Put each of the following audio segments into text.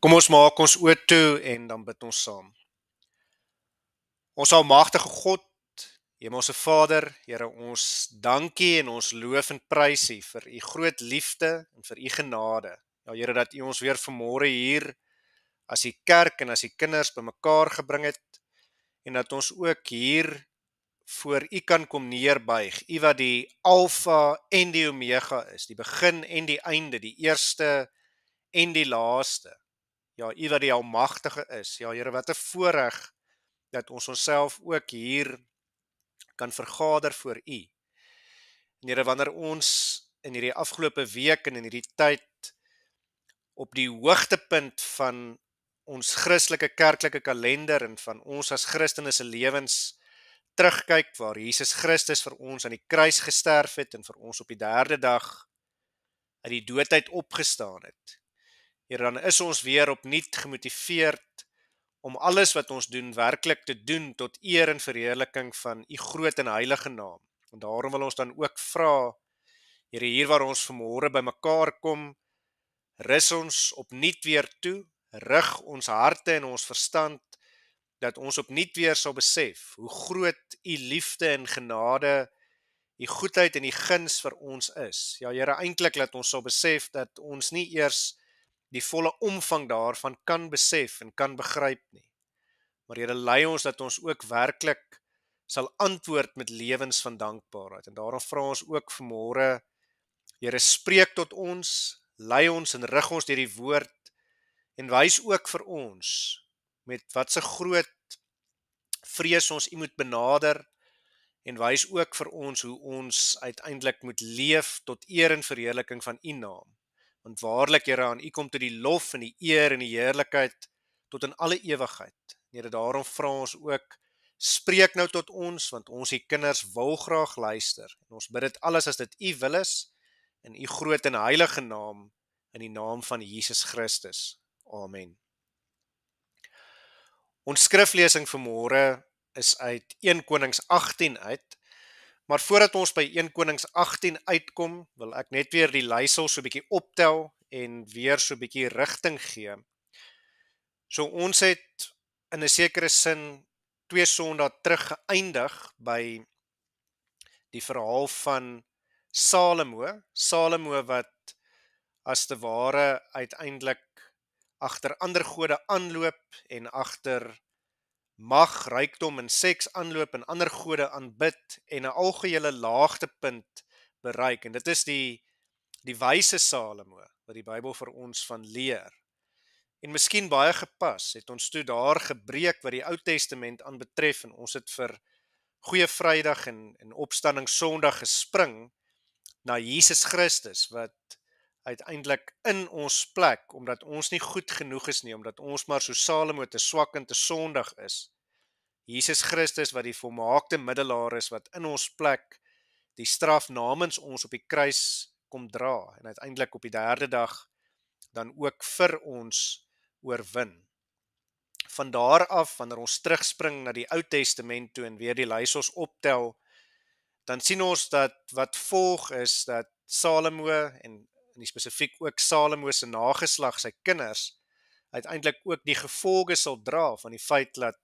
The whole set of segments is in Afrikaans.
Kom ons maak ons oë toe en dan bid ons saam. Ons almagtige God, Hemelse Vader, Here, ons dankie en ons loof en prys U vir U groot liefde en vir U genade. Ja Here, dat U ons weer vanmôre hier as U kerk en as U kinders bymekaar gebring het en dat ons ook hier voor U kan kom neerbuig. U wat die Alfa en die Omega is, die begin en die einde, die eerste en die laaste. Ja, U wat die almagtige is. Ja Here, wat 'n voorreg dat ons onsself ook hier kan vergader voor U. En Here, wanneer ons in hierdie afgelope week en in hierdie tyd op die hoogtepunt van ons Christelike kerklike kalender en van ons as Christene se lewens terugkyk waar Jesus Christus vir ons aan die kruis gesterf het en vir ons op die derde dag uit die doodheid opgestaan het. Here, dan is ons weer opnuut gemotiveerd om alles wat ons doen werklik te doen tot eer en verheerliking van U groot en heilige naam. En daarom wil ons dan ook vra, Here, hier waar ons vanmôre bymekaar kom, rus ons opnuut weer toe, rig ons harte en ons verstand, dat ons opnuut weer sal besef hoe groot U liefde en genade, U goedheid en U guns vir ons is. Ja Here, eintlik laat ons sal besef dat ons nie eers die volle omvang daarvan kan besef en kan begryp nie. Maar Here, lei ons dat ons ook werklik sal antwoord met lewens van dankbaarheid. En daarom vra ons ook vanmôre, Here, spreek tot ons, lei ons en rig ons deur die woord en wys ook vir ons met wat se groot vrees ons U moet benader en wys ook vir ons hoe ons uiteindelik moet leef tot eer en verheerliking van U naam. Want waarlik, Here, aan U kom toe die lof en die eer en die heerlikheid tot in alle ewigheid. Here, daarom vra ons ook, spreek nou tot ons, want ons U kinders wil graag luister. En ons bid dit alles as dit U wil is, in U groot en heilige naam, in die naam van Jesus Christus. Amen. Ons skriflesing vanmôre is uit 1 Konings 18 uit, maar voordat ons by 1 Konings 18 uitkom, wil ek net weer die leisel so 'n bietjie optel en weer so 'n bietjie rigting gee. So ons het in 'n sekere sin 2 Sondae terug geëindig by die verhaal van Salomo wat as te ware uiteindelik agter ander gode aanloop en agter mag, rykdom en seks aanloop en ander gode aanbid en 'n algehele laagtepunt bereik. En dit is die wyse Salomo wat die Bybel vir ons van leer. En miskien baie gepas, het ons toe daar gebreek wat die Ou Testament aanbetref en ons het vir Goeie Vrydag en Opstanding Sondag gespring na Jesus Christus wat uiteindelik in ons plek, omdat ons nie goed genoeg is nie, omdat ons maar so Salomo te swak en te sondig is. Jesus Christus wat die volmaakte middelaar is, wat in ons plek die straf namens ons op die kruis kom dra en uiteindelik op die derde dag dan ook vir ons oorwin. Van daar af, wanneer ons terugspring na die Ou Testament toe en weer die leisels optel, dan sien ons dat wat volg is dat Salomo en in die spesifiek ook Salomo se nageslag, sy kinders, uiteindelik ook die gevolge sal dra van die feit dat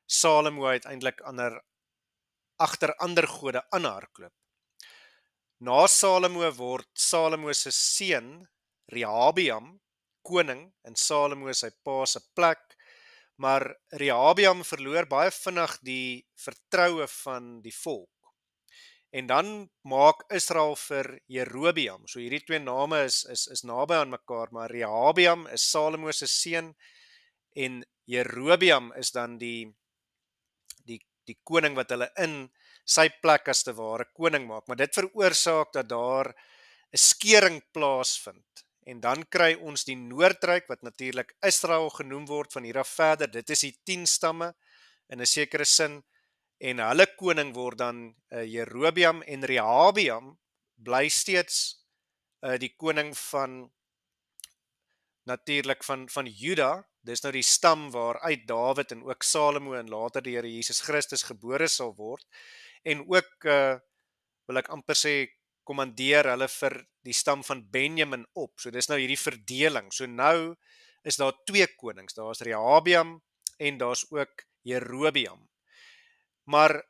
Salomo uiteindelik agter ander gode aanhardloop. Na Salomo word Salomo se seun Rehabeam koning in Salomo sy pa se plek, maar Rehabeam verloor baie vinnig die vertroue van die volk. En dan maak Israel vir Jerobeam. So hierdie twee name is naby aan mekaar, maar Rehabeam is Salomo se seun en Jerobeam is dan die koning wat hulle in sy plek as te ware koning maak. Maar dit veroorsaak dat daar 'n skering plaasvind. En dan kry ons die Noordryk wat natuurlik Israel genoem word van hier af verder. Dit is die 10 stamme in 'n sekere sin. En hulle koning word dan Jerobeam en Rehabeam bly steeds die koning van natuurlik van Juda. Dis nou die stam waaruit Dawid en ook Salomo en later die Here Jesus Christus gebore sal word. En ook wil ek amper sê kommandeer hulle vir die stam van Benjamin op. So dis nou hierdie verdeling. So nou is daar 2 konings. Daar's Rehabiam en daar's ook Jerobeam. Maar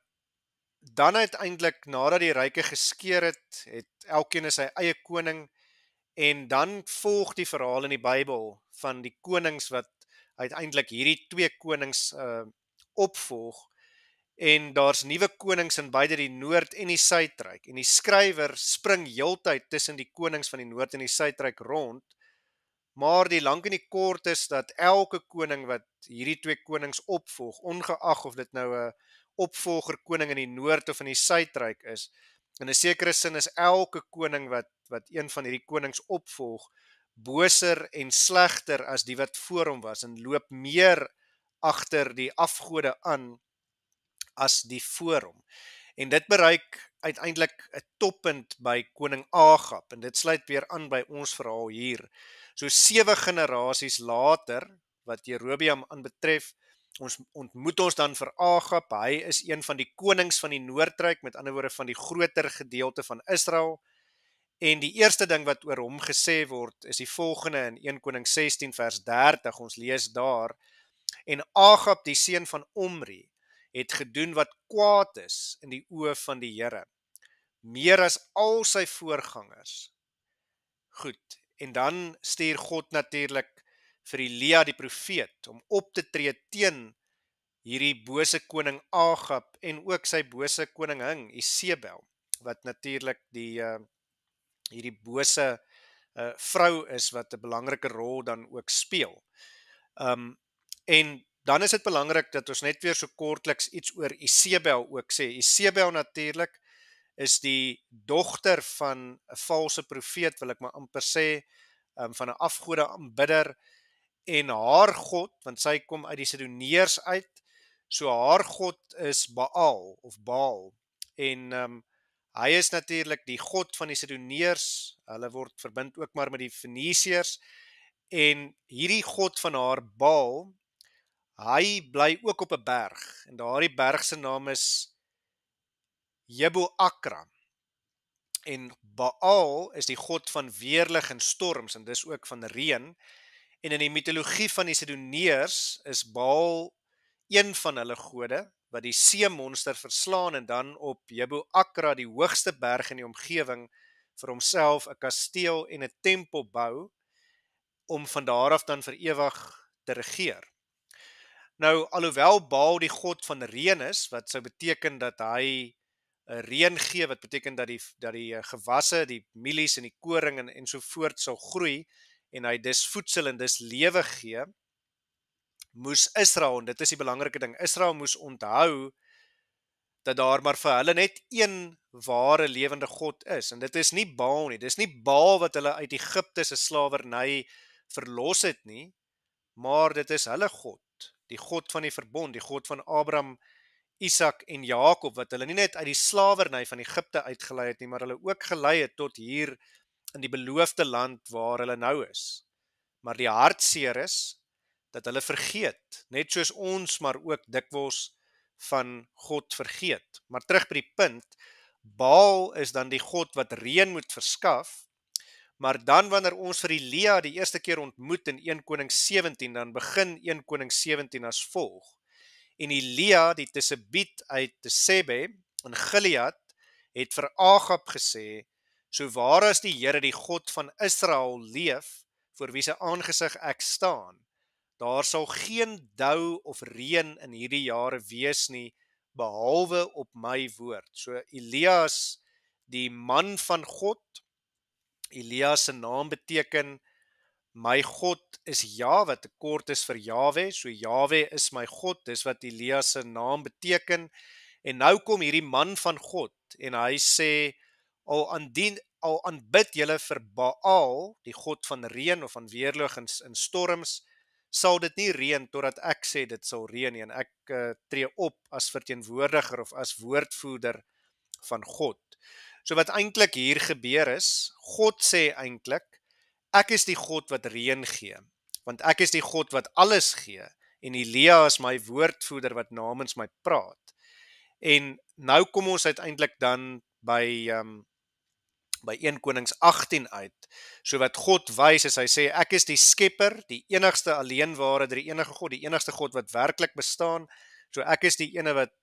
dan uiteindelik, nadat die ryke geskeur het elkeen sy eie koning, en dan volg die verhaal in die Bybel van die konings wat uiteindelik hierdie 2 konings opvolg, en daar's nuwe konings in beide die Noord en die Suidryk, en die skrywer spring heeltyd tussen die konings van die Noord en die Suidryk rond, maar die lank en die kort is dat elke koning wat hierdie 2 konings opvolg, ongeag of dit nou 'n opvolger koning in die Noord of in die Suidryk is, in 'n sekere sin is elke koning wat een van hierdie konings opvolg, boser en slegter as die wat voor hom was, en loop meer agter die afgode aan as die voor hom. En dit bereik uiteindelik 'n toppunt by koning Agab, en dit sluit weer aan by ons verhaal hier. So 7 generasies later, wat Jerobeam aanbetref, ons ontmoet ons dan vir Agab. Hy is een van die konings van die Noordryk, met ander woorde van die groter gedeelte van Israel. En die eerste ding wat oor hom gesê word, is die volgende in 1 Koning 16 vers 30, ons lees daar: En Agab, die seun van Omri, het gedoen wat kwaad is in die oë van die Here, meer as al sy voorgangers. Goed, en dan stuur God natuurlik vir Elia die profeet om op te tree teen hierdie bose koning Agab en ook sy bose koningin Isebel, wat natuurlik hierdie bose vrou is wat 'n belangrike rol dan ook speel. En dan is dit belangrik dat ons net weer so kortliks iets oor Isebel ook sê. Isebel natuurlik is die dogter van 'n valse profeet, wil ek maar amper sê, van 'n afgode aanbidder, en haar god, want sy kom uit die Sidoneërs uit, so haar god is Baal of Baal, en hy is natuurlik die god van die Sidoneërs. Hulle word verbind ook maar met die Fenisiërs, en hierdie god van haar Baal, hy bly ook op 'n berg, en daardie berg se naam is Jebo-Akra. En Baal is die god van weerlig en storms, en dis ook van reën. En in die mitologie van die Sidoneërs is Baal een van hulle gode, wat die seemonster verslaan en dan op Jebo-Akra, die hoogste berg in die omgewing, vir homself 'n kasteel en 'n tempel bou, om van daar af dan vir ewig te regeer. Nou, alhoewel Baal die god van reën is, wat sou beteken dat hy reën gee, wat beteken dat die gewasse, die mielies en die koring en so voort sal groei, en hy dis voedsel en dis lewe gee, moes Israel, en dit is die belangrike ding, Israel moes onthou dat daar maar vir hulle net een ware lewende God is, en dit is nie Baal nie. Dis nie Baal wat hulle uit Egipte se slawerny verlos het nie, maar dit is hulle God, die God van die verbond, die God van Abraham, Isak en Jakob, wat hulle nie net uit die slawerny van Egipte uitgelei het nie, maar hulle ook gelei het tot hier in die beloofde land waar hulle nou is. Maar die hartseer is dat hulle vergeet, net soos ons maar ook dikwels van God vergeet. Maar terug by die punt, Baal is dan die God wat reën moet verskaf, maar dan wanneer ons vir Elia die eerste keer ontmoet in 1 Koning 17, dan begin 1 Koning 17 as volg. En Elia, die Tisebiet uit Tisebe in Gilead, het vir Agab gesê: So waar as die Here, die God van Israel, leef, voor wie se aangesig ek staan, daar sal geen dou of reën in hierdie jare wees nie, behalwe op my woord. So Elia is die man van God. Elia se naam beteken my God is Ja, wat 'n kort is vir Jahwe. So Jahwe is my God, dis wat Elia se naam beteken. En nou kom hierdie man van God en hy sê: al aanbid julle vir Baal, die God van reën of van weerlig en storms, sal dit nie reën totdat ek sê dit sal reën nie, en ek tree op as verteenwoordiger of as woordvoerder van God. So wat eintlik hier gebeur is, God sê eintlik: ek is die God wat reën gee, want ek is die God wat alles gee, en Elia is my woordvoerder wat namens my praat. En nou kom ons uiteindelik dan by by 1 Konings 18 uit. So wat God wys is, hy sê, ek is die skepper, die enigste alleenware, die enige God, die enigste God wat werklik bestaan. So ek is die ene wat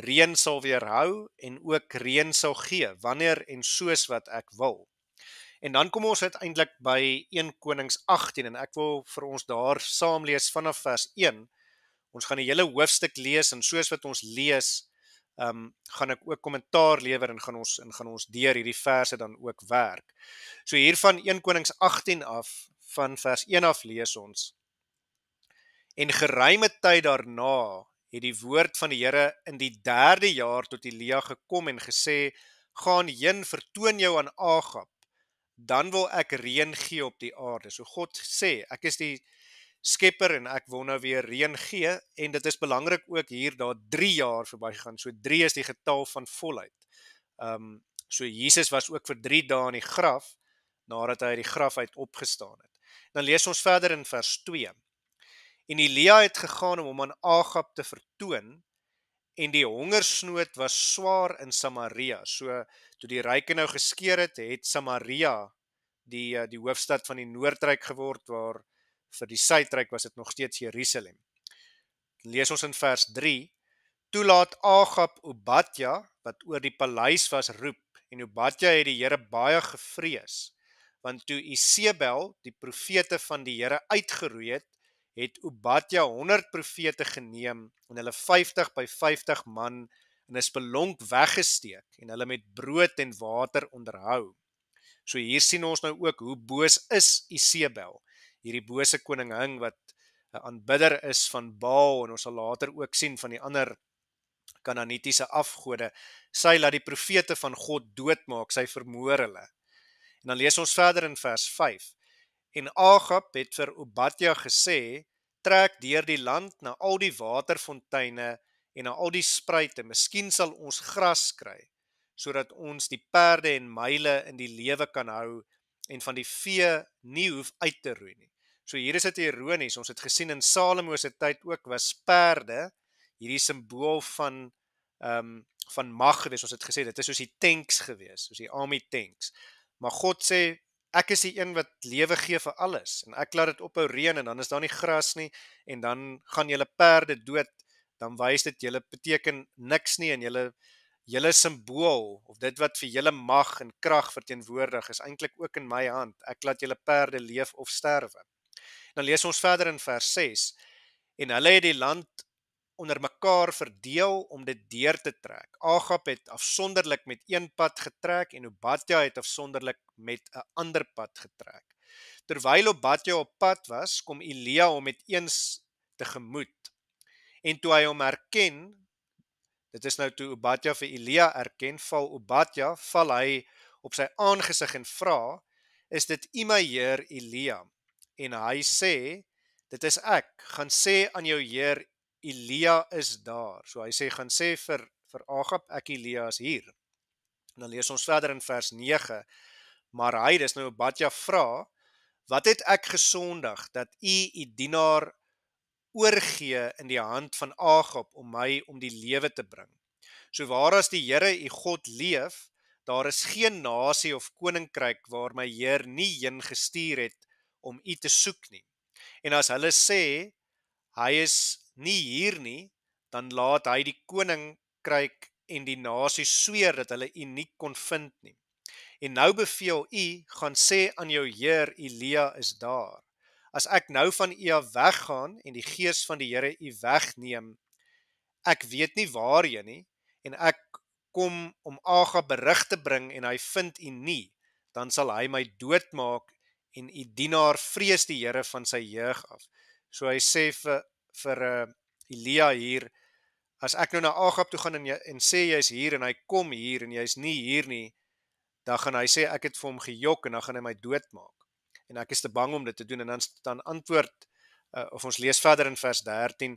reën sal weerhou en ook reën sal gee, wanneer en soos wat ek wil. En dan kom ons uiteindelik by 1 Konings 18 en ek wil vir ons daar saam lees vanaf vers 1. Ons gaan die hele hoofstuk lees en soos wat ons lees, gaan ek ook kommentaar lewer en gaan ons deur hierdie verse dan ook werk. So hier van 1 Konings 18 af, van vers 1 af lees ons. En geruime tyd daarna het die woord van die Here in die 3de jaar tot Elia gekom en gesê, gaan heen, vertoon jou aan Agab, dan wil ek reën gee op die aarde. So God sê, ek is die skepper en ek wil nou weer reën gee, en dit is belangrik ook hier, daar 3 jaar verby gegaan, so 3 is die getal van volheid. So Jesus was ook vir 3 dae in die graf, nadat hy uit die graf uit opgestaan het. Dan lees ons verder in vers 2. En Elia het gegaan om hom aan Agab te vertoon, en die hongersnood was swaar in Samaria. So, toe die ryke nou geskeer het Samaria die hoofstad van die Noordryk geword, waar vir die Suidryk was dit nog steeds Jerusalem. Lees ons in vers 3. Toe laat Agab Obadja, wat oor die paleis was, roep, en Obadja het die Here baie gevrees, want toe Isebel, die profete van die Here uitgeroei het Obadja 100 profete geneem en hulle 50 by 50 man in 'n spelonk weggesteek en hulle met brood en water onderhou. So hier sien ons nou ook hoe boos is Isebel, hierdie bose koningin wat 'n aanbidder is van Baal, en ons sal later ook sien van die ander Kanaanitiese afgode. Sy laat die profete van God doodmaak, sy vermoor hulle. En dan lees ons verder in vers 5. En Agab het vir Obadja gesê, trek deur die land na al die waterfonteine en na al die spruite, miskien sal ons gras kry, sodat ons die perde en muile in die lewe kan hou en van die vee nie hoef uit te roei nie. So hier is dit ironies, ons het gesien in Salomo se tyd ook was perde hierdie simbool van mag gewees. Ons het gesê, dit is soos die tanks gewees, soos die army tanks. Maar God sê, ek is die een wat lewe gee vir alles, en ek laat dit ophou reën, en dan is daar nie gras nie, en dan gaan julle perde dood, dan wys dit julle beteken niks nie, en julle simbool, of dit wat vir julle mag en krag verteenwoordig, is eintlik ook in my hand, ek laat julle perde leef of sterwe. Dan lees ons verder in vers 6, en hulle het die land onder mekaar verdeel om dit deur te trek. Agab het afsonderlik met een pad getrek en Obadja het afsonderlik met 'n ander pad getrek. Terwyl Obadja op pad was, kom Elia hom met eens tegemoet. En toe hy hom herken, dit is nou toe Obadja vir Elia erken, val hy op sy aangesig en vra, is dit u my heer Elia? En hy sê, dit is ek, gaan sê aan jou heer Elia is daar. So hy sê, gaan sê vir Agab, ek Elia is hier. En dan lees ons verder in vers 9, maar hy, dis nou Obadja vra, wat het ek gesondig, dat u dienaar oorgee in die hand van Agab, om my om die lewe te bring? So waar as die Here u God leef, daar is geen nasie of koninkryk waar my Heer nie heen gestuur het om u te soek nie. En as hulle sê, hy is nie hier nie, dan laat hy die koninkryk en die nasie sweer dat hulle u nie kon vind nie. En nou beveel u, gaan sê aan jou heer, Elia is daar. As ek nou van u af weggaan en die gees van die Here u wegneem, ek weet nie waarheen nie, en ek kom om Agab berig te bring en hy vind u nie, dan sal hy my doodmaak en u dienaar vrees die Here van sy jeug af. So hy sê vir Elia hier, as ek nou na Agab toe gaan en sê jy is hier en hy kom hier en jy is nie hier nie, dan gaan hy sê ek het vir hom gejok en dan gaan hy my doodmaak. En ek is te bang om dit te doen. En dan antwoord, of ons lees verder in vers 13,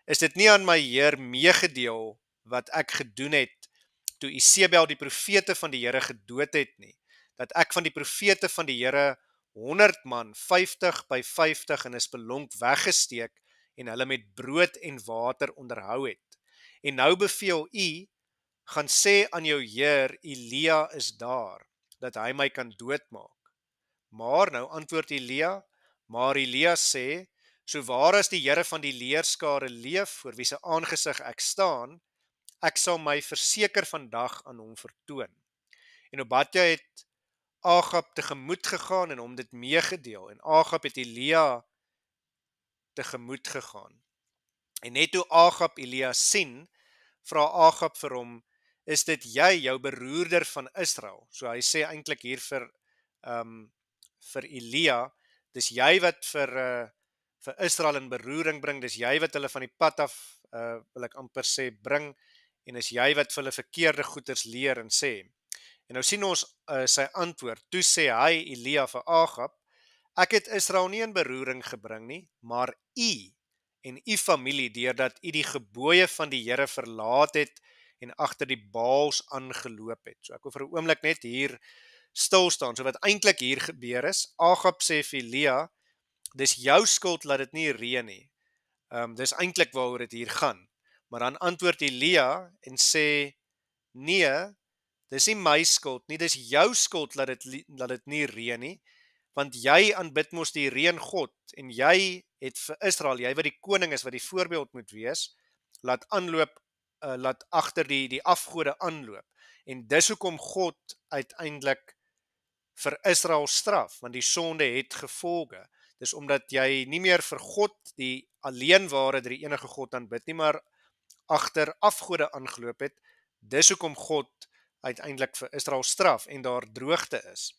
is dit nie aan my Heer meegedeel wat ek gedoen het toe Isebel die profete van die Here gedood het nie, dat ek van die profete van die Here 100 man, 50 by 50 in 'n spelonk weggesteek en hulle met brood en water onderhou het. En nou beveel u, gaan sê aan jou heer, Elia is daar. dat hy my kan doodmaak. Maar nou antwoord Elia, maar Elia sê, so waar as die Here van die leerskare leef, voor wie se aangesig ek staan, ek sal my verseker vandag aan hom vertoon. En Obadja het Agab tegemoet gegaan en hom dit meegedeel, en Agab het Elia tegemoet gegaan. En net toe Agab Elia sien, vra Agab vir hom, is dit jy, jou beroerder van Israel? So hy sê eintlik hier vir Elia, dis jy wat vir Israel in beroering bring, dis jy wat hulle van die pad af, wil ek amper sê, bring, en is jy wat vir hulle verkeerde goeders leer en sê. En nou sien ons sy antwoord, toe sê hy, Elia vir Agab, ek het Israel nie in beroering gebring nie, maar u en u familie, deurdat u die gebooie van die Here verlaat het en agter die Baals aangeloop het. So ek wil vir 'n oomblik net hier stil staan. So wat eintlik hier gebeur is, Agab sê vir Elia, dis jou skuld dat dit nie reën nie. Dis eintlik waaroor dit hier gaan. Maar dan antwoord Elia en sê, nee, dis nie my skuld nie, dis jou skuld dat dit nie reën nie, want jy aanbid mos die reëngod en jy het vir Israel, jy wat die koning is, wat die voorbeeld moet wees, laat agter die afgode aanloop. En dis hoekom God uiteindelik vir Israel straf, want die sonde het gevolge. Dis omdat jy nie meer vir God, die alleenware drie enige God aanbid nie, maar agter afgode aangeloop het. Dis hoekom God uiteindelik vir Israel straf en daar droogte is.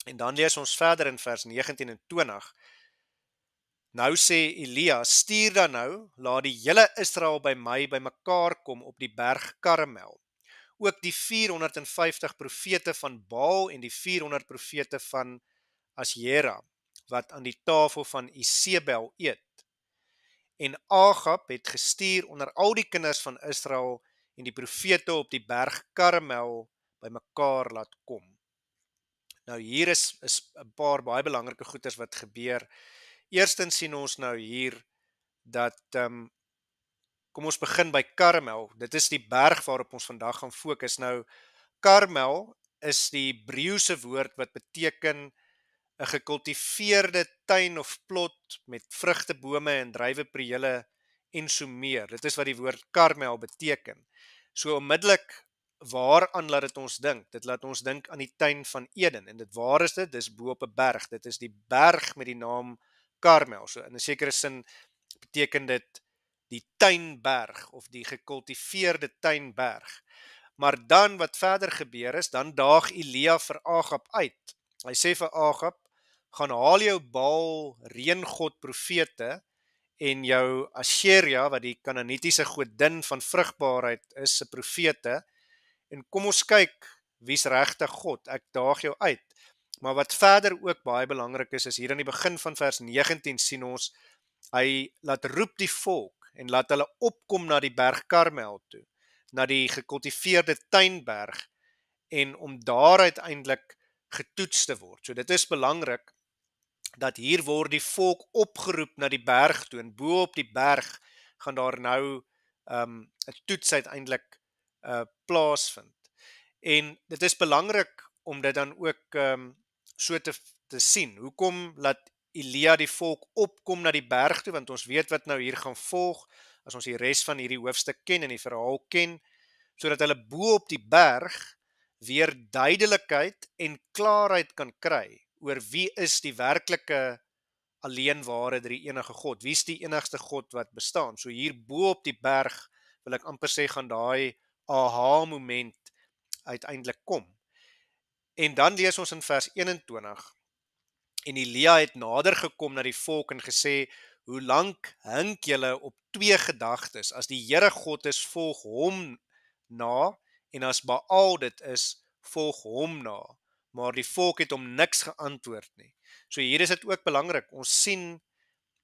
En dan lees ons verder in vers 19 en 20. Nou sê Elia, stuur dan nou, laat die hele Israel by my bymekaar kom op die berg Karmel. Ook die 450 profete van Baal en die 400 profete van Asjera, wat aan die tafel van Isebel eet. En Agab het gestuur onder al die kinders van Israel en die profete op die berg Karmel bymekaar laat kom. Nou hier is 'n paar baie belangrike goeders wat gebeur. Eerstens sien ons nou hier dat, kom ons begin by Karmel. Dit is die berg waarop ons vandag gaan fokus. Nou, Karmel is die Hebreëse woord wat beteken 'n gekultiveerde tuin of plot met vrugtebome en druiweprele en so meer. Dit is wat die woord Karmel beteken. So onmiddellik, waaraan laat dit ons dink? Dit laat ons dink aan die tuin van Eden. En dit waar is dit? Dis bo op 'n berg. Dit is die berg met die naam Karmel. So in 'n sekere sin beteken dit die tuinberg of die gekultiveerde tuinberg. Maar dan wat verder gebeur is, dan daag Elia vir Agab uit. Hy sê vir Agab, gaan haal jou Baal reëngod profete en jou Asjera, wat die Kanaanitiese godin van vrugbaarheid is, se profete, en kom ons kyk wie's regtig God. Ek daag jou uit. Maar wat verder ook baie belangrik is hier aan die begin van vers 19 sien ons, hy laat roep die volk en laat hulle opkom na die berg Karmel toe, na die gekultiveerde tuinberg, en om daar uiteindelik getoets te word. So dit is belangrik dat hier word die volk opgeroep na die berg toe, en bo op die berg gaan daar nou 'n toets uiteindelik plaasvind. En dit is belangrik om dit dan ook so te sien. Hoekom laat Elia die volk opkom na die berg toe? Want ons weet wat nou hier gaan volg, as ons die res van hierdie hoofstuk ken en die verhaal ken, sodat hulle bo op die berg weer duidelikheid en klaarheid kan kry oor wie is die werklike alleenware drie enige God, wie is die enigste God wat bestaan. So hier bo op die berg, wil ek amper sê, gaan daai aha moment uiteindelik kom. En dan lees ons in vers 21, en Elia het nader gekom na die volk en gesê, hoe lank hink julle op twee gedagtes? As die Here God is, volg hom na, en as Baal dit is, volg hom na. Maar die volk het hom niks geantwoord nie. So hier is dit ook belangrik. Ons sien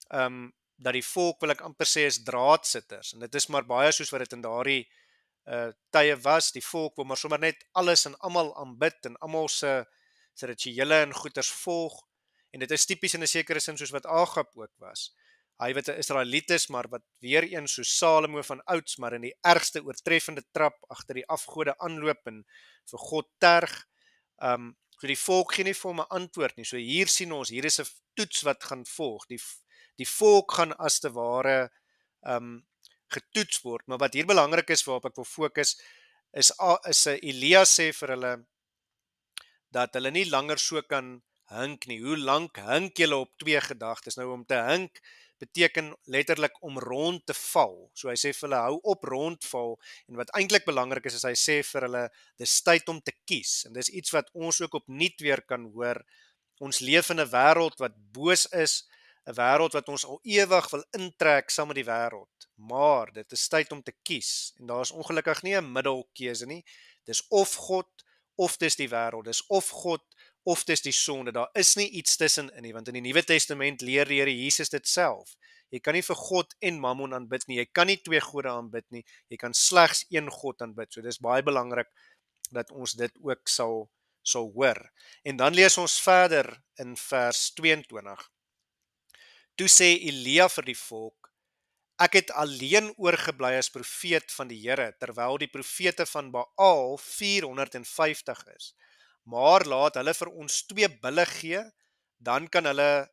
dat die volk, wil ek amper sê, is draadsitters. En dit is maar baie soos wat dit in daardie tye was. Die volk wil maar sommer net alles en almal aanbid en almal se rituele en goeders volg. En dit is tipies in 'n sekere sin soos wat Agab ook was. Hy wat 'n Israeliet is, maar wat weer eens soos Salomo van ouds, maar in die ergste oortreffende trap agter die afgode aanloop en vir God terg. So die volk gee nie vir hom 'n antwoord nie. So hier sien ons, hier is 'n toets wat gaan volg. Die volk gaan as te ware getoets word. Maar wat hier belangrik is waarop ek wil fokus is Elia sê vir hulle dat hulle nie langer so kan hink nie. Hoe lank hink julle op twee gedagtes? Nou om te hink beteken letterlik om rond te val. So hy sê vir hulle hou op rondval en wat eintlik belangrik is hy sê vir hulle dis tyd om te kies. En dis iets wat ons ook opnuut weer kan hoor. Ons leef in 'n wêreld wat boos is, 'n wêreld wat ons al ewig wil intrek saam met die wêreld. Maar dit is tyd om te kies en daar is ongelukkig nie 'n middelkeuse nie. Dis of God of dis die wêreld. Dis of God of dis die sonde. Daar is nie iets tussenin nie, want in die Nuwe Testament leer die Here Jesus dit self. Jy kan nie vir God en Mammon aanbid nie. Jy kan nie twee gode aanbid nie. Jy kan slegs een God aanbid. So dis baie belangrik dat ons dit ook sal hoor. En dan lees ons verder in vers 22. Toe sê Elia vir die volk: Ek het alleen oorgebly as profeet van die Here, terwyl die profete van Baal 450 is. Maar laat hulle vir ons 2 bulle gee, dan kan hulle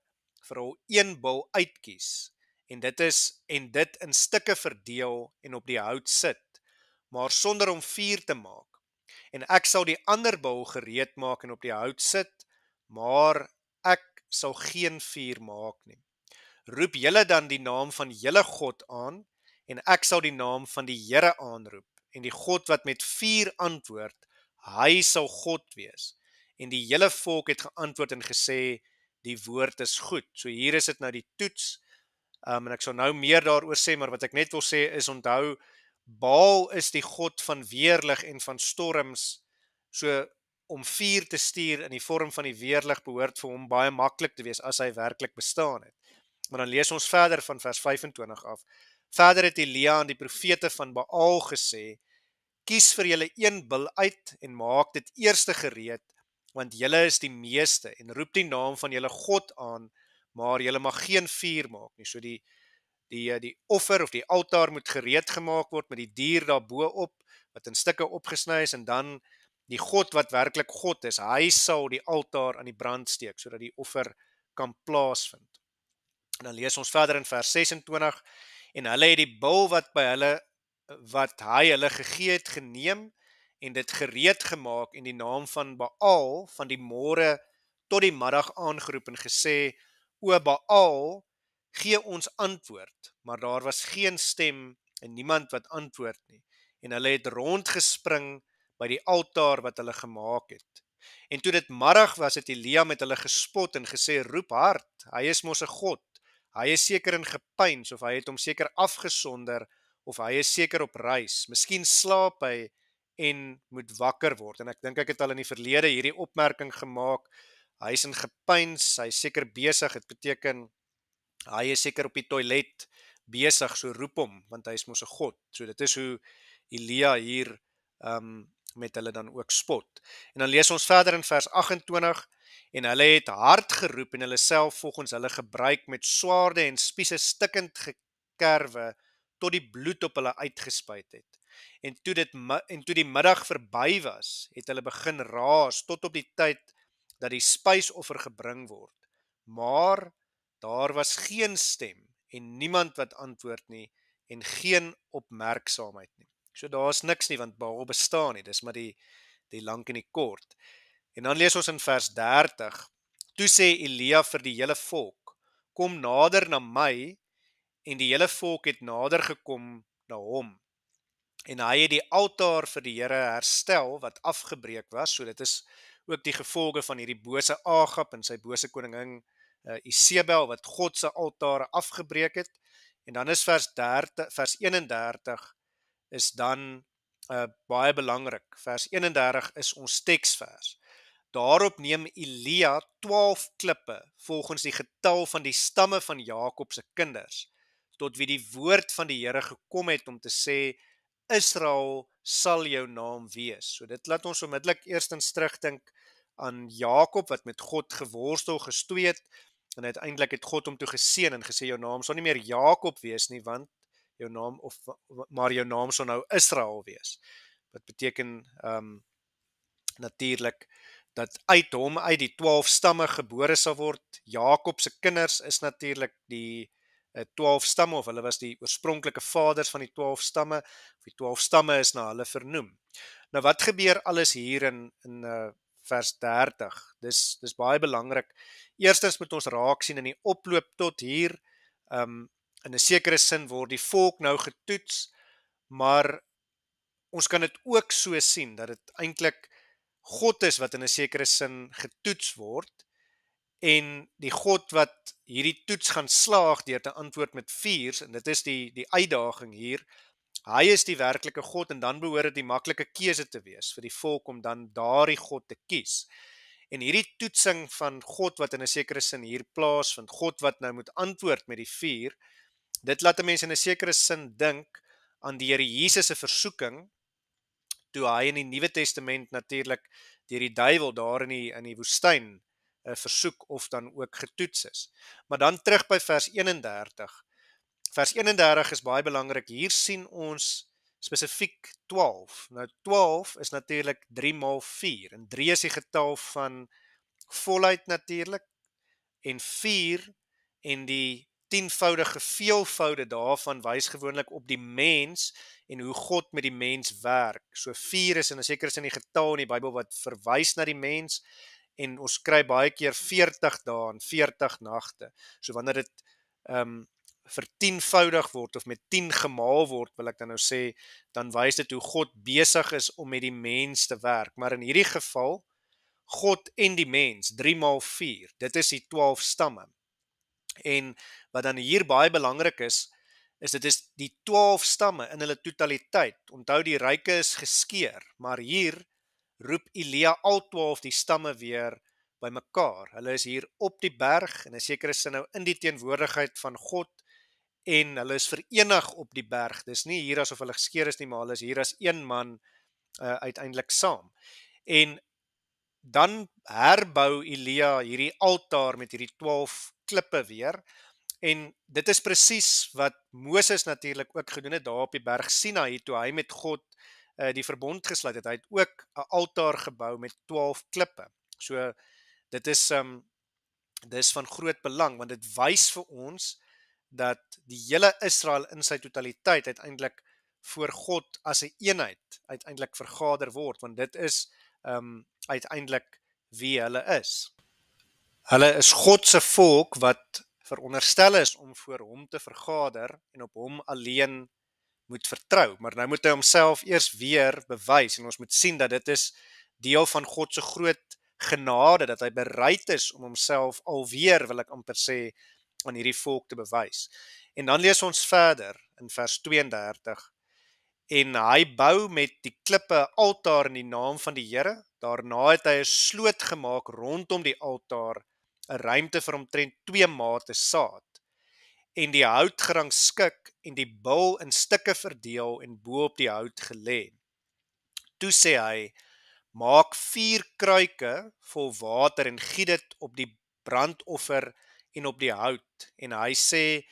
vir hul 1 bul uitkies. En dit in stukke verdeel en op die hout sit, maar sonder om vuur te maak. En ek sal die ander bul gereed maak en op die hout sit, maar ek sal geen vuur maak nie. Roep julle dan die naam van julle God aan, en ek sal die naam van die Here aanroep, en die God wat met vuur antwoord, hy sal God wees. En die hele volk het geantwoord en gesê, die woord is goed. So hier is dit nou die toets, en ek sal nou meer daaroor sê, maar wat ek net wil sê is, onthou, Baal is die God van weerlig en van storms, so om vuur te stuur in die vorm van die weerlig behoort vir hom baie maklik te wees as hy werklik bestaan het. Maar dan lees ons verder van vers 25 af. Verder het Elia aan die profete van Baal gesê: Kies vir julle 1 bul uit en maak dit eerste gereed, want julle is die meeste, en roep die naam van julle God aan, maar julle mag geen vuur maak nie. So die offer of die altaar moet gereed gemaak word met die dier daarbo op, wat in stukke opgesny is, en dan die God wat werklik God is, hy sal die altaar aan die brand steek, sodat die offer kan plaasvind. En dan lees ons verder in vers 26, en hulle het die bul wat hy hulle gegee het geneem, en dit gereed gemaak in die naam van Baal, van die môre tot die middag aangeroep en gesê: O Baal, gee ons antwoord. Maar daar was geen stem en niemand wat antwoord nie. En hulle het rondgespring by die altaar wat hulle gemaak het. En toe dit middag was, het Elia met hulle gespot en gesê: Roep hard, hy is mos 'n God. Hy is seker in gepeins, of hy het hom seker afgesonder, of hy is seker op reis. Miskien slaap hy en moet wakker word. En ek dink ek het al in die verlede hierdie opmerking gemaak. Hy is in gepeins, hy is seker besig. Dit beteken hy is seker op die toilet besig, so roep hom, want hy is mos 'n God. So dit is hoe Elia hier met hulle dan ook spot. En dan lees ons verder in vers 28, en hulle het hard geroep en hulle self volgens hulle gebruik met swaarde en spiese stikkend gekerwe tot die bloed op hulle uitgespuit het. En toe die middag verby was, het hulle begin raas tot op die tyd dat die spysoffer gebring word. Maar daar was geen stem en niemand wat antwoord nie en geen opmerksaamheid nie. So daar's niks nie, want Baal bestaan nie. Dis maar die lank en die kort. En dan lees ons in vers 30. Toe sê Elia vir die hele volk: Kom nader na my, en die hele volk het nader gekom na hom. En hy het die altaar vir die Here herstel wat afgebreek was. So dit is ook die gevolge van hierdie bose Agab en sy bose koningin Isebel wat God se altare afgebreek het. En dan is vers 31 is dan baie belangrik. Vers 31 is ons teksvers. Daarop neem Elia 12 klippe volgens die getal van die stamme van Jakob se kinders, tot wie die woord van die Here gekom het om te sê: Israel sal jou naam wees. So dit laat ons onmiddellik eerstens terugdink aan Jakob wat met God geworstel, gestoei het, en uiteindelik het God hom toe geseën en gesê: jou naam sal nie meer Jakob wees nie, want maar jou naam sal nou Israel wees. Wat beteken natuurlik dat uit hom uit die 12 stamme gebore sal word. Jakob se kinders is natuurlik die 12 stamme, of hulle was die oorspronklike vaders van die 12 stamme, of die 12 stamme is na hulle vernoem. Nou wat gebeur alles hier in vers 30? Dis baie belangrik. Eerstens moet ons raak sien in die oploop tot hier, in 'n sekere sin word die volk nou getoets, maar ons kan dit ook so sien dat dit eintlik God is wat in 'n sekere sin getoets word, en die God wat hierdie toets gaan slaag deur te antwoord met vuurs, en dit is die uitdaging hier. Hy is die werklike God, en dan behoort dit die maklike keuse te wees vir die volk om dan daardie God te kies. En hierdie toetsing van God wat in 'n sekere sin hier plaasvind, God wat nou moet antwoord met die vuur, dit laat 'n mens in 'n sekere sin dink aan die Here Jesus se versoeking, toe hy in die Nuwe Testament natuurlik deur die duiwel daar in die woestyn versoek of dan ook getoets is. Maar dan terug by vers 31. Vers 31 is baie belangrik. Hier sien ons spesifiek 12. Nou 12 is natuurlik 3 maal 4, en 3 is die getal van volheid natuurlik, en 4 en die 10voudige veelvoude daarvan wys gewoonlik op die mens en hoe God met die mens werk. So 4 is in 'n sekere sin die getal in die Bybel wat verwys na die mens, en ons kry baie keer 40 dae en 40 nagte. So wanneer dit vertienvoudig word of met 10 gemaal word, wil ek dan nou sê, dan wys dit hoe God besig is om met die mens te werk. Maar in hierdie geval, God en die mens, 3 maal 4, dit is die 12 stamme. En wat dan hier baie belangrik is dit is die 12 stamme in hulle totaliteit. Onthou, die ryke is geskeur, maar hier roep Elia al 12 die stamme weer by mekaar. Hulle is hier op die berg, in 'n sekere sin nou in die teenwoordigheid van God, en hulle is verenig op die berg. Dis nie hier asof hulle geskeur is nie, maar hulle is hier as een man uiteindelik saam. En dan herbou Elia hierdie altaar met hierdie 12 klippe weer, en dit is presies wat Moses natuurlik ook gedoen het daar op die berg Sinaï, toe hy met God die verbond gesluit het. Hy het ook 'n altaar gebou met 12 klippe. So dit is van groot belang, want dit wys vir ons dat die hele Israel in sy totaliteit uiteindelik voor God as 'n eenheid uiteindelik vergader word, want dit is uiteindelik wie hulle is. Hulle is God se volk wat veronderstel is om voor hom te vergader en op hom alleen moet vertrou, maar nou moet hy homself eers weer bewys, en ons moet sien dat dit is deel van God se groot genade, dat hy bereid is om homself alweer, wil ek amper sê, aan hierdie volk te bewys. En dan lees ons verder in vers 32, en hy bou met die klippe altaar in die naam van die Here. Daarna het hy 'n sloot gemaak rondom die altaar, 'n ruimte vir omtrent 2 mate saad, en die hout gerangskik en die bul in stukke verdeel en bo op die hout gelê. Toe sê hy: maak 4 kruike vol water en giet dit op die brandoffer en op die hout. En hy sê,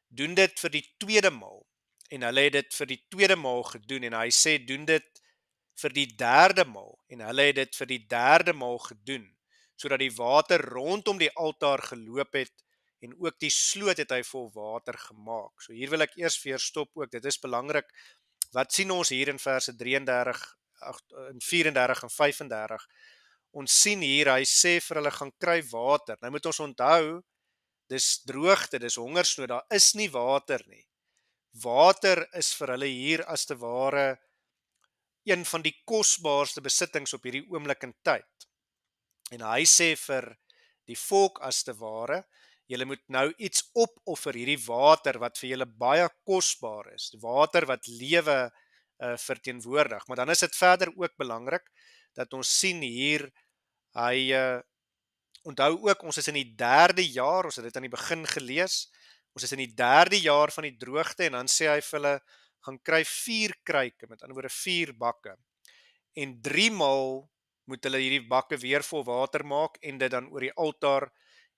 doen dit vir die tweede maal. En hulle het dit vir die tweede maal gedoen, en hy sê, doen dit vir die derde maal, en hulle het dit vir die derde maal gedoen, sodat die water rondom die altaar geloop het, en ook die sloot het hy vol water gemaak. So hier wil ek eers weer stop ook, dit is belangrik. Wat sien ons hier in verse 34 en 35? Ons sien hier, hy sê vir hulle gaan kry water. Nou moet ons onthou, dis droogte, dis hongersnood, daar is nie water nie. Water is vir hulle hier as te ware een van die kosbaarste besittings op hierdie oomblik in tyd. En hy sê vir die volk as te ware, julle moet nou iets opoffer, hierdie water wat vir julle baie kosbaar is, water wat lewe verteenwoordig. Maar dan is dit verder ook belangrik dat ons sien hier, hy onthou ook, ons is in die 3de jaar, ons het dit aan die begin gelees, ons is in die 3de jaar van die droogte, en dan sê hy vir hulle, gaan kry 4 kruike, met ander woorde 4 bakke, en 3 maal moet hulle hierdie bakke weer vol water maak, en dit dan oor die altaar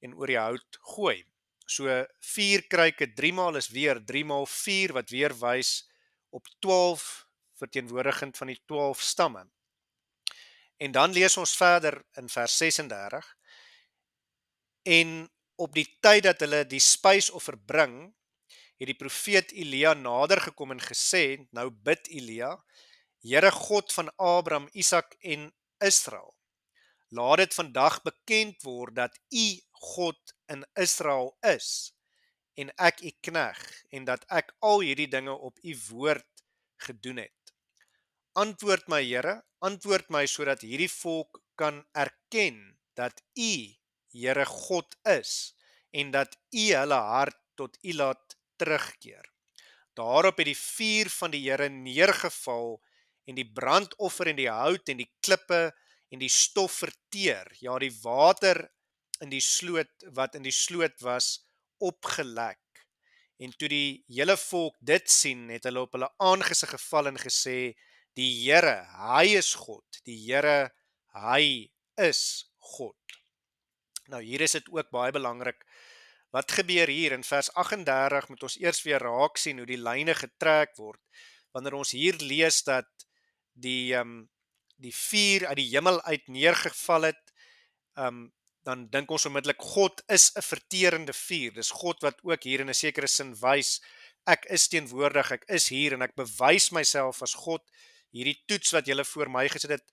en oor die hout gooi. So 4 kruike, 3 maal is weer 3 maal 4, wat weer wys op 12, verteenwoordigend van die 12 stamme. En dan lees ons verder in vers 36, en op die tyd dat hulle die spysoffer bring, het die profeet Elia nader gekom en gesê, nou bid Elia, Here God van Abraham, Isak en Israel, laat dit vandag bekend word dat U God in Israel is, en ek U knegt, en dat ek al hierdie dinge op U woord gedoen het. Antwoord my Here, antwoord my sodat hierdie volk kan erken dat U, Here God is, en dat U hulle hart tot U laat terugkeer. Daarop het die vuur van die Here neergeval en die brandoffer en die hout en die klippe en die stof verteer, ja die water in die sloot wat in die sloot was opgelek. En toe die hele volk dit sien, het hulle op hulle aangesig geval en gesê, die Here, hy is God, die Here, hy is God. Nou hier is dit ook baie belangrik, wat gebeur hier in vers 38, moet ons eers weer raak sien hoe die lyne getrek word, wanneer ons hier lees dat die vuur uit die hemel uit neergeval het, dan dink ons onmiddellik, God is 'n verterende vuur, dis God wat ook hier in 'n sekere sin wys, ek is teenwoordig, ek is hier en ek bewys myself as God, hierdie toets wat julle voor my gesit het,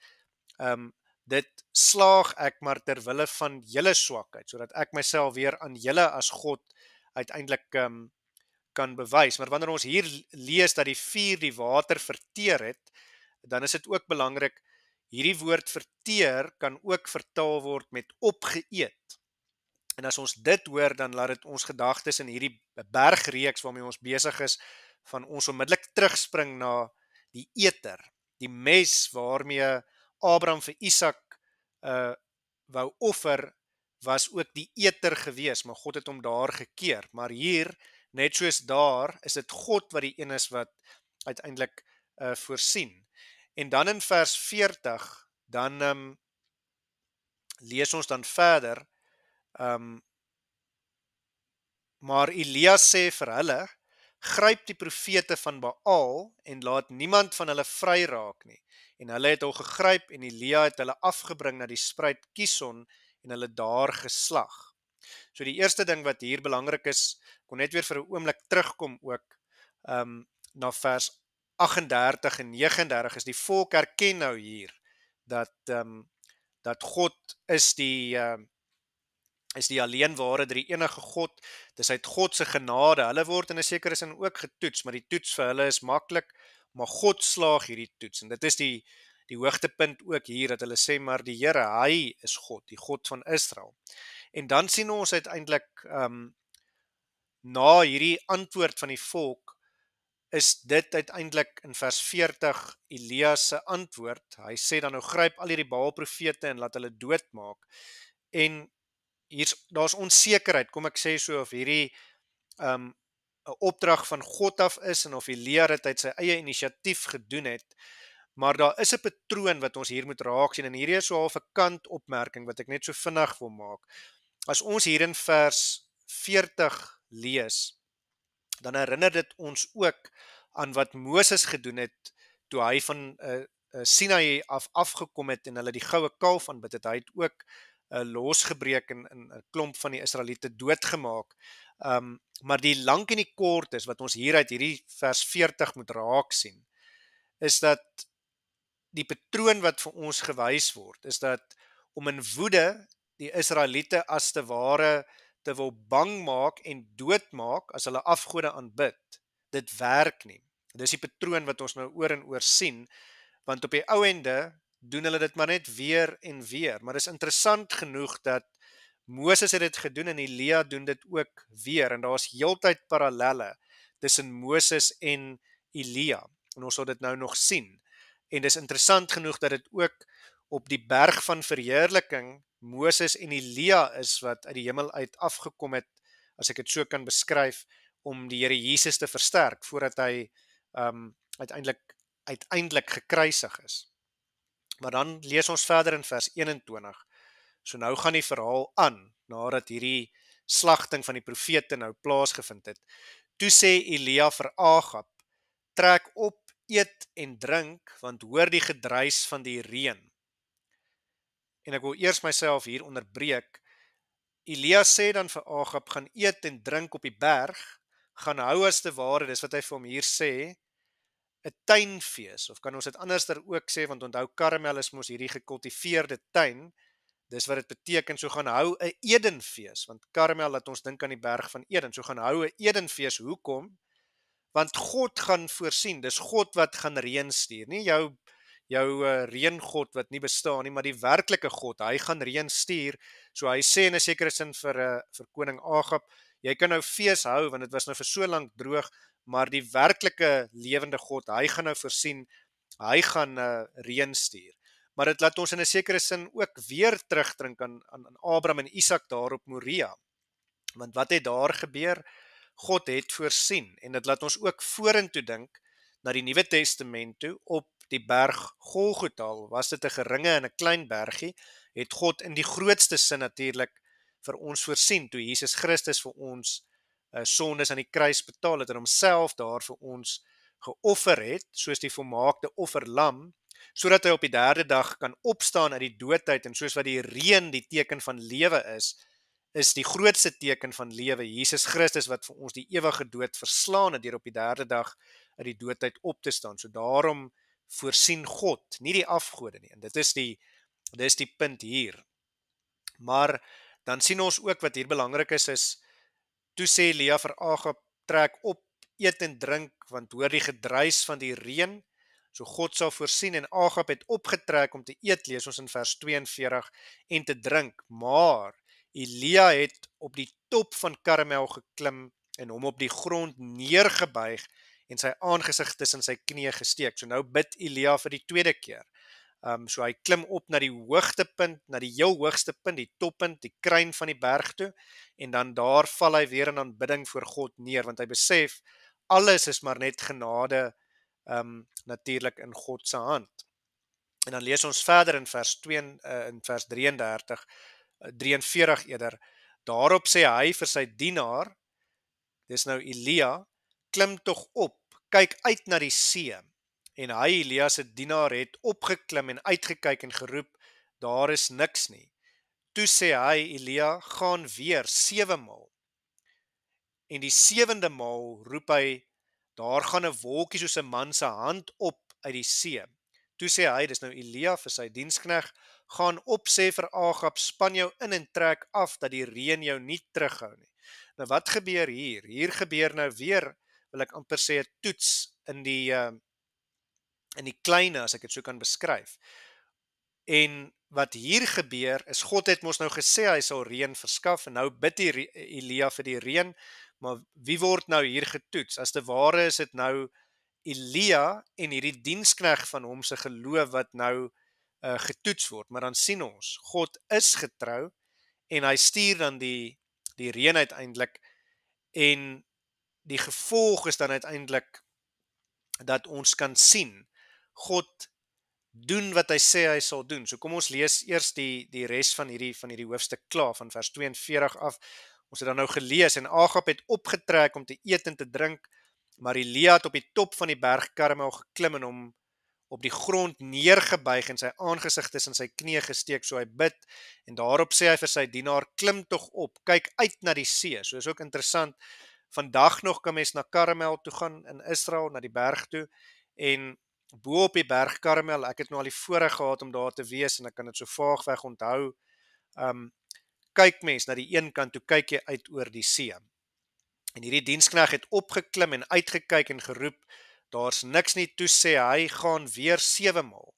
dit slaag ek maar ter wille van julle swakheid, sodat ek myself weer aan julle as God uiteindelik kan bewys. Maar wanneer ons hier lees dat die vuur die water verteer het, dan is dit ook belangrik, hierdie woord verteer kan ook vertaal word met opgeëet. En as ons dit hoor, dan laat dit ons gedagtes in hierdie bergreeks waarmee ons besig is, van ons onmiddellik terugspring na die eter, die mes waarmee Abraham vir Isak wou offer, was ook die eter gewees, maar God het hom daar gekeer. Maar hier, net soos daar, is dit God wat die een is wat uiteindelik voorsien. En dan in vers 40, dan lees ons dan verder, maar Elia sê vir hulle, gryp die profete van Baal en laat niemand van hulle vry raak nie. En hulle het al gegryp en Elia het hulle afgebring na die spruit Kison en hulle daar geslag. So die eerste ding wat hier belangrik is, kon net weer vir 'n oomblik terugkom ook na vers 38 en 39, is die volk erken nou hier dat God is die alleenware drie enige God, dis uit God se genade, hulle word in 'n sekere sin ook getoets, maar die toets vir hulle is maklik, maar God slaag hierdie toets, en dit is die hoogtepunt ook hier, dat hulle sê, maar die Here, hy is God, die God van Israel. En dan sien ons uiteindelik, na hierdie antwoord van die volk, is dit uiteindelik in vers 40 Elia se antwoord. Hy sê dan nou, gryp al hierdie Baal profete en laat hulle doodmaak. En daar's onsekerheid, kom ek sê so, of hierdie 'n opdrag van God af is en of Elia dit uit sy eie inisiatief gedoen het. Maar daar is 'n patroon wat ons hier moet raak sien, en hierdie is so half 'n kantopmerking wat ek net so vinnig wil maak. As ons hier in vers 40 lees, dan herinner dit ons ook aan wat Moses gedoen het toe hy van Sinai afgekom het en hulle die goue kalf aanbid het. Hy het ook losgebreek en 'n klomp van die Israeliete doodgemaak. Maar die lank en die kort is wat ons hier uit hierdie vers 40 moet raak sien, is dat die patroon wat vir ons gewys word, is dat om in woede die Israeliete as te ware te wil bang maak en doodmaak as hulle afgode aanbid, dit werk nie. Dis die patroon wat ons nou oor en oor sien, want op die ou ende doen hulle dit maar net weer en weer. Maar dis interessant genoeg dat Moses het dit gedoen en Elia doen dit ook weer, en daar's heeltyd parallelle tussen Moses en Elia, en ons sal dit nou nog sien. En dis interessant genoeg dat dit ook op die berg van verheerliking Moses en Elia is wat uit die hemel uit afgekom het, as ek dit so kan beskryf, om die Here Jesus te versterk voordat hy uiteindelik gekruisig is. Maar dan lees ons verder in vers 21. So nou gaan die verhaal aan, nadat hierdie slagting van die profete nou plaasgevind het. Toe sê Elia vir Agab, trek op, eet en drink, want hoor die gedruis van die reën. en ek wil eers myself hier onderbreek. Elia sê dan vir Agab, gaan eet en drink op die berg, gaan hou as te ware, dis wat hy vir hom hier sê, 'n tuinfees, of kan ons dit anderster ook sê, want onthou Karmel is mos hierdie gekultiveerde tuin, dis wat dit beteken, so gaan hou 'n Edenfees, want Karmel laat ons dink aan die berg van Eden, so gaan hou 'n Edenfees, hoekom? Want God gaan voorsien, dis God wat gaan reën stuur, nie jou reëngod wat nie bestaan nie, maar die werklike God, hy gaan reën stuur, so hy sê in 'n sekere sin vir koning Agab, jy kan nou fees hou, want dit was nou vir so lank droog, maar die werklike lewende God, hy gaan nou voorsien, hy gaan reën stuur. Maar dit laat ons in 'n sekere sin ook weer terugdink aan Abraham en Isak daar op Moria. Want wat het daar gebeur? God het voorsien, en dit laat ons ook vorentoe dink na die Nuwe Testament toe. Op die berg Golgotha, was dit 'n geringe en 'n klein bergie, het God in die grootste sin natuurlik vir ons voorsien, toe Jesus Christus vir ons sondes aan die kruis betaal het en homself daar vir ons geoffer het, soos die volmaakte offerlam, sodat hy op die derde dag kan opstaan uit die doodheid, en soos wat die reën die teken van lewe is die grootste teken van lewe, Jesus Christus wat vir ons die ewige dood verslaan het deur op die derde dag uit die doodheid op te staan. So daarom voorsien God, nie die afgode nie. En dis die punt hier. Maar dan sien ons ook wat hier belangrik is toe sê Elia vir Agab, trek op, eet en drink, want hoor die gedruis van die reën. So God sal voorsien, en Agab het opgetrek om te eet, lees ons in vers 42, en te drink, maar Elia het op die top van Karmel geklim en hom op die grond neergebuig en sy aangesig tussen sy knieë gesteek. So nou bid Elia vir die tweede keer. So hy klim op na die hoogtepunt, na die heel hoogste punt, die toppunt, die kruin van die berg toe, en dan daar val hy weer in aanbidding voor God neer, want hy besef, alles is maar net genade, natuurlik in God se hand. En dan lees ons verder in vers 43 eerder, daarop sê hy vir sy dienaar, dis nou Elia, klim tog op, kyk uit na die see. En hy, Elia se dienaar, het opgeklim en uitgekyk en geroep, daar is niks nie. Toe sê hy, Elia, gaan weer 7 maal. En die 7de maal roep hy, daar gaan 'n wolkie soos 'n man se hand op uit die see. Toe sê hy, dis nou Elia vir sy dienskneg, gaan op, sê vir Agab, span jou in en trek af, dat die reën jou nie terughou nie. Nou wat gebeur hier? Hier gebeur nou weer, wil ek amper sê, 'n toets in die kleine, as ek dit so kan beskryf. En wat hier gebeur, is God het mos nou gesê, hy sal reën verskaf, en nou bid Elia vir die reën, maar wie word nou hier getoets? As te ware is dit nou Elia en hierdie dienskneg van hom se geloof wat nou getoets word, maar dan sien ons, God is getrou, en hy stuur dan die reën uiteindelik, en die gevolg is dan uiteindelik, dat ons kan sien, God doen wat hy sê hy sal doen. So kom ons lees eers die res van hierdie hoofstuk klaar, van vers 42 af. Ons het dan nou gelees, en Agab het opgetrek om te eet en te drink, maar Elia het op die top van die berg Karmel geklim en hom op die grond neergebuig en sy aangesig tussen sy knieë gesteek, so hy bid, en daarop sê hy vir sy dienaar, klim tog op, kyk uit na die see. So is ook interessant, vandag nog kan mens na Karmel toe gaan in Israel, na die berg toe, en bo op die berg Karmel, ek het nou al die voorreg gehad om daar te wees, en ek kan dit so vaagweg onthou, kyk mens na die een kant toe, kyk jy uit oor die see. En hierdie dienskneg het opgeklim en uitgekyk en geroep, daar's niks nie. Toe sê hy, gaan weer 7 maal.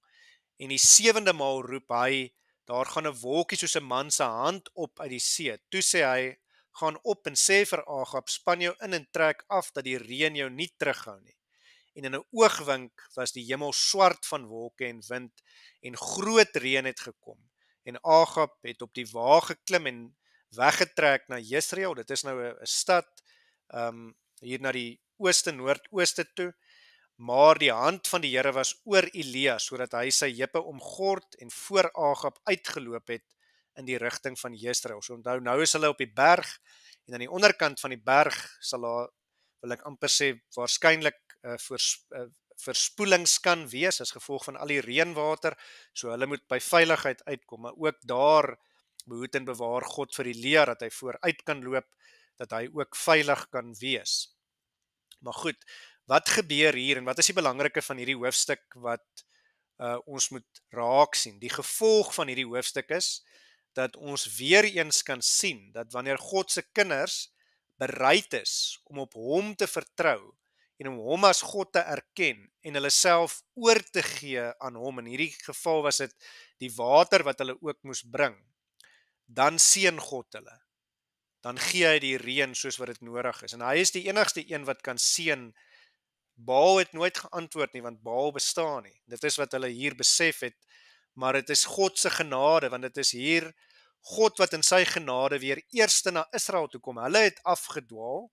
En die 7de maal roep hy, daar gaan 'n wolkie soos 'n man se hand op uit die see. Toe sê hy, gaan op en sê vir Agab, span jou in en trek af, dat die reën jou nie terughou nie. En in 'n oogwink was die hemel swart van wolke en wind, en groot reën het gekom. En Agab het op die wa geklim en weggetrek na Jesreel. Dit is nou 'n stad hier na die noordooste toe. Maar die hand van die Here was oor Elia, sodat hy sy heupe omgord en voor Agab uitgeloop het in die rigting van Jesreel. So onthou, nou is hulle op die berg, en aan die onderkant van die berg sal daar, wil ek amper sê, waarskynlik verspoelings kan wees as gevolg van al die reënwater, so hulle moet by veiligheid uitkom, maar ook daar behoed en bewaar God vir die leer, dat hy vooruit kan loop, dat hy ook veilig kan wees. Maar goed, wat gebeur hier en wat is die belangrike van hierdie hoofstuk wat ons moet raak sien? Die gevolg van hierdie hoofstuk is dat ons weer eens kan sien dat wanneer God se kinders bereid is om op hom te vertrou en om hom as God te erken en hulle self oor te gee aan hom, in hierdie geval was dit die water wat hulle ook moes bring, dan seën God hulle. Dan gee hy die reën soos wat dit nodig is. En hy is die enigste een wat kan seën. Baal het nooit geantwoord nie, want Baal bestaan nie. Dit is wat hulle hier besef het, maar dit is God se genade, want dit is hier God wat in sy genade weer eerste na Israel toe kom. Hulle het afgedwaal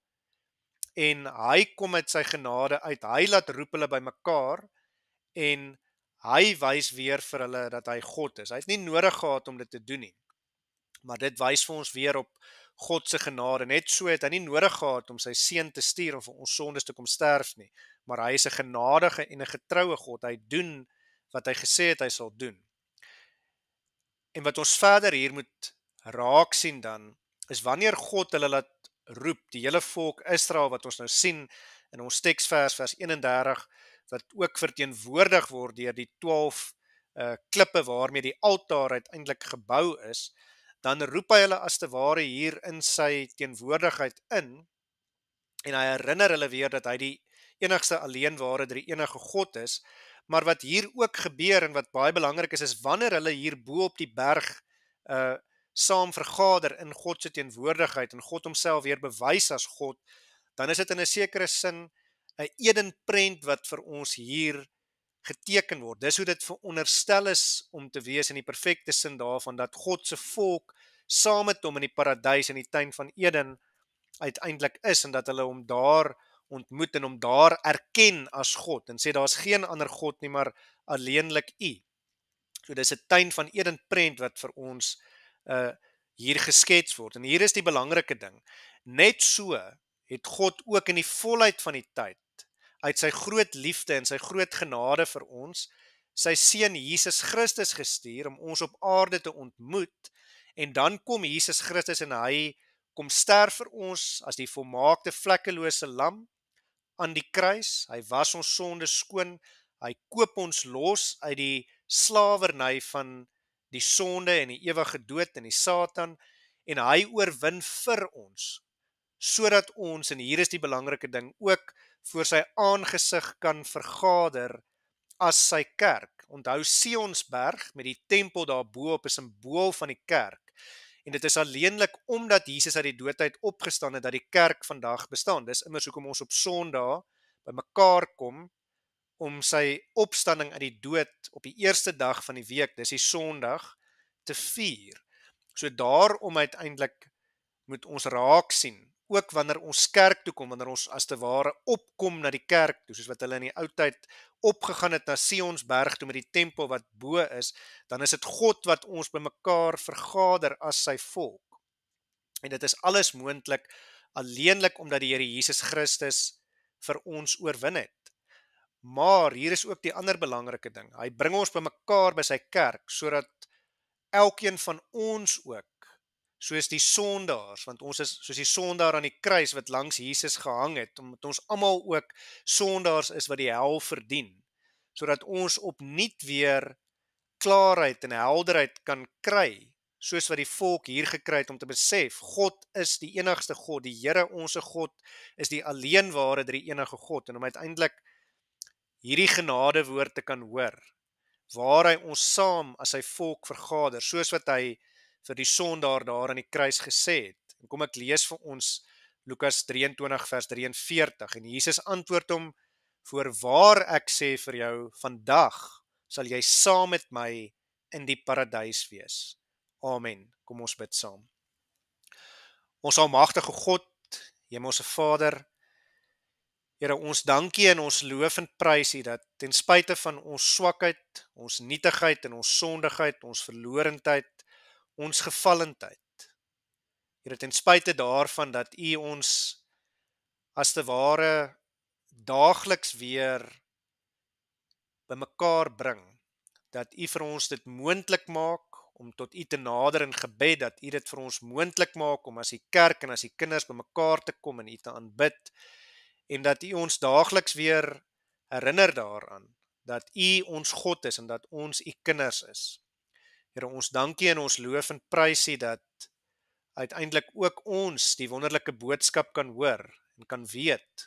en hy kom met sy genade uit. Hy laat roep hulle by mekaar en hy wys weer vir hulle dat hy God is. Hy het nie nodig gehad om dit te doen nie. Maar dit wys vir ons weer op God se genade. Net so het hy nie nodig gehad om sy seun te stuur om vir ons sondes te kom sterf nie. Maar hy is 'n genadige en 'n getroue God. Hy doen wat hy gesê het hy sal doen. En wat ons verder hier moet raak sien dan, is wanneer God hulle laat roep, die hele volk Israel wat ons nou sien in ons teksvers, vers 31, wat ook verteenwoordig word deur die 12 klippe waarmee die altaar uiteindelik gebou is, dan roep hy hulle as te ware hier in sy teenwoordigheid in, en hy herinner hulle weer dat hy die enigste alleenware drie-enige God is. Maar wat hier ook gebeur en wat baie belangrik is wanneer hulle hier bo op die berg saam vergader in God se teenwoordigheid en God homself weer bewys as God, dan is dit in 'n sekere sin 'n edenprent wat vir ons hier geteken word. Dis hoe dit veronderstel is om te wees in die perfekte sin daarvan, dat God se volk saam met hom in die paradys in die tuin van Eden uiteindelik is, en dat hulle hom daar ontmoet en hom daar erken as God en sê daar's geen ander God nie, maar alleenlik U. So dis 'n tuin van Eden prent wat vir ons hier geskets word. En hier is die belangrike ding. Net so het God ook in die volheid van die tyd, uit sy groot liefde en sy groot genade vir ons, sy seun Jesus Christus gestuur om ons op aarde te ontmoet, en dan kom Jesus Christus en hy kom sterf vir ons as die volmaakte vlekkelose lam aan die kruis. Hy was ons sonde skoon, hy koop ons los uit die slawerny van die sonde en die ewige dood en die Satan, en hy oorwin vir ons, sodat ons, en hier is die belangrike ding, ook voor sy aangesig kan vergader as sy kerk. Onthou Sionsberg met die tempel daarbo op is 'n simbool van die kerk. En dit is alleenlik omdat Jesus uit die dood uit opgestaan het dat die kerk vandag bestaan. Dis immers hoekom ons op Sondag by mekaar kom om sy opstanding uit die dood op die eerste dag van die week, dis die Sondag, te vier. So daarom uiteindelik moet ons raak sien, ook wanneer ons kerk toe kom, wanneer ons as te ware opkom na die kerk toe, soos wat hulle in die ou tyd opgegaan het na Sionsberg toe met die tempel wat bo is, dan is dit God wat ons by mekaar vergader as sy volk. En dit is alles moontlik alleenlik omdat die Here Jesus Christus vir ons oorwin het. Maar hier is ook die ander belangrike ding. Hy bring ons by mekaar by sy kerk, sodat elkeen van ons ook, soos die sondaars, want ons is soos die sondaar aan die kruis wat langs Jesus gehang het, omdat ons almal ook sondaars is wat die hel verdien, sodat ons opnuut weer klaarheid en helderheid kan kry, soos wat die volk hier gekry het om te besef, God is die enigste God, die Here onse God is die alleenware drie-enige God, en om uiteindelik hierdie genadewoord te kan hoor, waar hy ons saam as sy volk vergader, soos wat hy vir die sondaar daar aan die kruis gesê het. En kom ek lees vir ons Lukas 23 vers 43, en Jesus antwoord hom, voorwaar ek sê vir jou, vandag sal jy saam met my in die paradys wees. Amen. Kom ons bid saam. Ons almagtige God, Hemelse Vader, Here, ons dankie en ons loof en prys U dat ten spyte van ons swakheid, ons nietigheid en ons sondigheid, ons verlorendheid, ons gevallendheid, Here, ten spyte daarvan dat U ons as te ware daagliks weer bymekaar bring, dat U vir ons dit moontlik maak om tot U te nader in gebed, dat U dit vir ons moontlik maak om as die kerk en as die kinders bymekaar te kom en U te aanbid, en dat U ons daagliks weer herinner daaraan, dat U ons God is en dat ons U kinders is. Here, ons dankie en ons loof en prys U dat uiteindelik ook ons die wonderlike boodskap kan hoor en kan weet,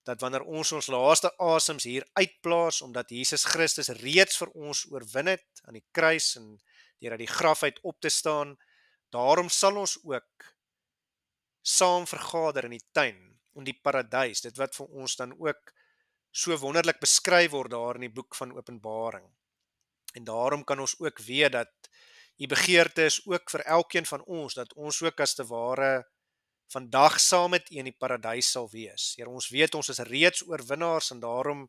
dat wanneer ons laaste asems hier uitblaas, omdat Jesus Christus reeds vir ons oorwin het aan die kruis en deur uit die graf uit op te staan, daarom sal ons ook saam vergader in die tuin, in die paradys, dit wat vir ons dan ook so wonderlik beskryf word daar in die boek van Openbaring. En daarom kan ons ook weet dat U begeerte is ook vir elkeen van ons, dat ons ook as te ware vandag saam met U in die paradys sal wees. Here, ons weet ons is reeds oorwinnaars en daarom,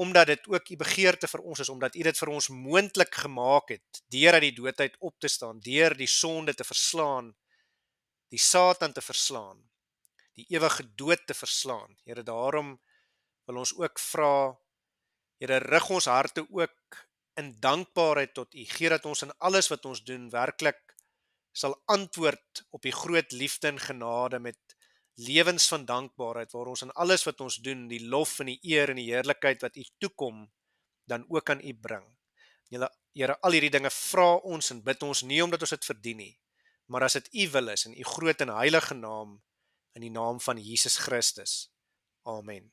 omdat dit ook U begeerte vir ons is, omdat U dit vir ons moontlik gemaak het, deur uit die dood uit op te staan, deur die sonde te verslaan, die Satan te verslaan, die ewige dood te verslaan. Here, daarom wil ons ook vra, Here, rig ons harte ook in dankbaarheid tot U. Gee dat ons in alles wat ons doen werklik sal antwoord op U groot liefde en genade met lewens van dankbaarheid, waar ons in alles wat ons doen, die lof en die eer en die heerlikheid wat U toekom, dan ook aan U bring. Here, al hierdie dinge vra ons en bid ons nie omdat ons dit verdien nie, maar as dit U wil is in U groot en heilige naam, in die naam van Jesus Christus. Amen.